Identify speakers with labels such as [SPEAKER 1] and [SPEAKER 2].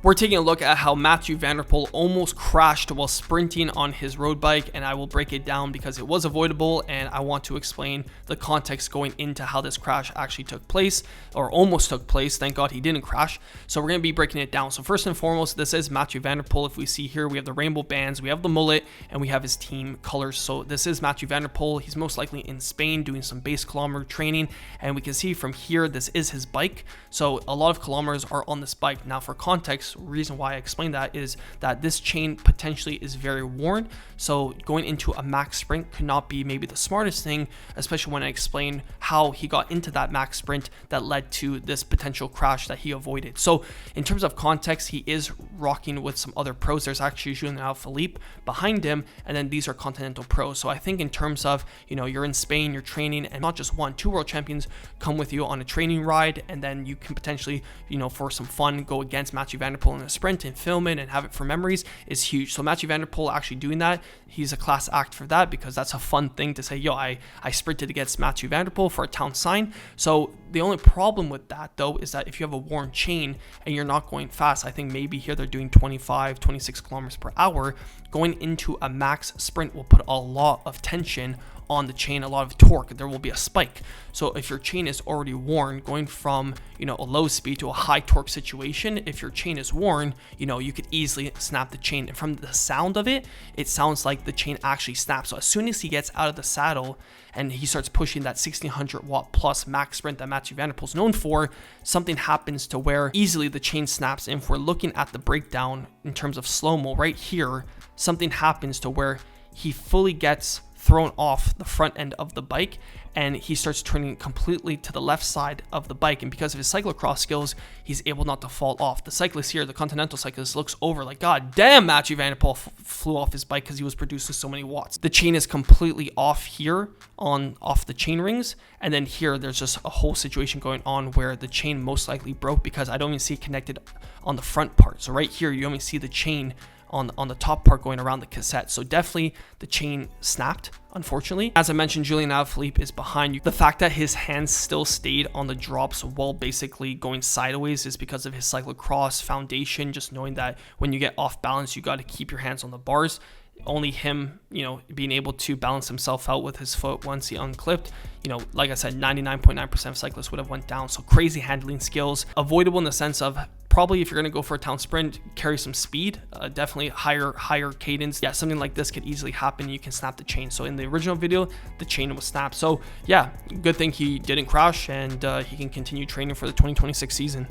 [SPEAKER 1] We're taking a look at how Mathieu van der Poel almost crashed while sprinting on his road bike, and I will break it down because it was avoidable, and I want to explain the context going into how this crash actually took place, or almost took place. Thank God he didn't crash. So we're going to be breaking it down. So first and foremost, this is Mathieu van der Poel. If we see here, we have the rainbow bands, we have the mullet, and we have his team colors. So this is Mathieu van der Poel. He's most likely in Spain doing some base kilometer training, and we can see from here, this is his bike. So a lot of kilometers are on this bike. Now for context, reason why I explained that is that this chain potentially is very worn, so going into a max sprint could not be maybe the smartest thing, especially when I explain how he got into that max sprint that led to this potential crash that he avoided. So in terms of context, he is rocking with some other pros. There's actually Julian Alaphilippe behind him, and then these are Continental pros. So I think in terms of, you know, you're in Spain, you're training, and not just one, two world champions come with you on a training ride, and then you can potentially, you know, for some fun, go against Mathieu van der Poel in a sprint and film it and have it for memories is huge. So Mathieu van der Poel actually doing that, he's a class act for that, because that's a fun thing to say, yo, I sprinted against Mathieu van der Poel for a town sign. So the only problem with that though is that if you have a worn chain and you're not going fast, I think maybe here they're doing 25, 26 kilometers per hour, going into a max sprint will put a lot of tension on the chain, a lot of torque. There will be a spike. So if your chain is already worn, going from, you know, a low speed to a high torque situation, if your chain is worn, you know, you could easily snap the chain. And from the sound of it, it sounds like the chain actually snaps. So as soon as he gets out of the saddle and he starts pushing that 1600 watt plus max sprint that Mathieu van der Poel is known for, something happens to where easily the chain snaps. And if we're looking at the breakdown in terms of slow-mo right here, something happens to where he fully gets thrown off the front end of the bike and he starts turning completely to the left side of the bike, and because of his cyclocross skills, he's able not to fall off. The cyclist here, the Continental cyclist, looks over like, god damn, Mathieu van der Poel flew off his bike because he was producing so many watts. The chain is completely off here off the chain rings, and then here there's just a whole situation going on where the chain most likely broke, because I don't even see it connected on the front part. So right here you only see the chain on the top part going around the cassette. So definitely the chain snapped, unfortunately. As I mentioned, Julian Alaphilippe is behind you. The fact that his hands still stayed on the drops while basically going sideways is because of his cyclocross foundation, just knowing that when you get off balance, you got to keep your hands on the bars. Only him, you know, being able to balance himself out with his foot once he unclipped, you know, like I said, 99.9% of cyclists would have went down. So crazy handling skills, avoidable in the sense of probably if you're going to go for a town sprint, carry some speed, definitely higher cadence. Yeah, something like this could easily happen. You can snap the chain. So in the original video, the chain was snapped. So yeah, good thing he didn't crash, and he can continue training for the 2026 season.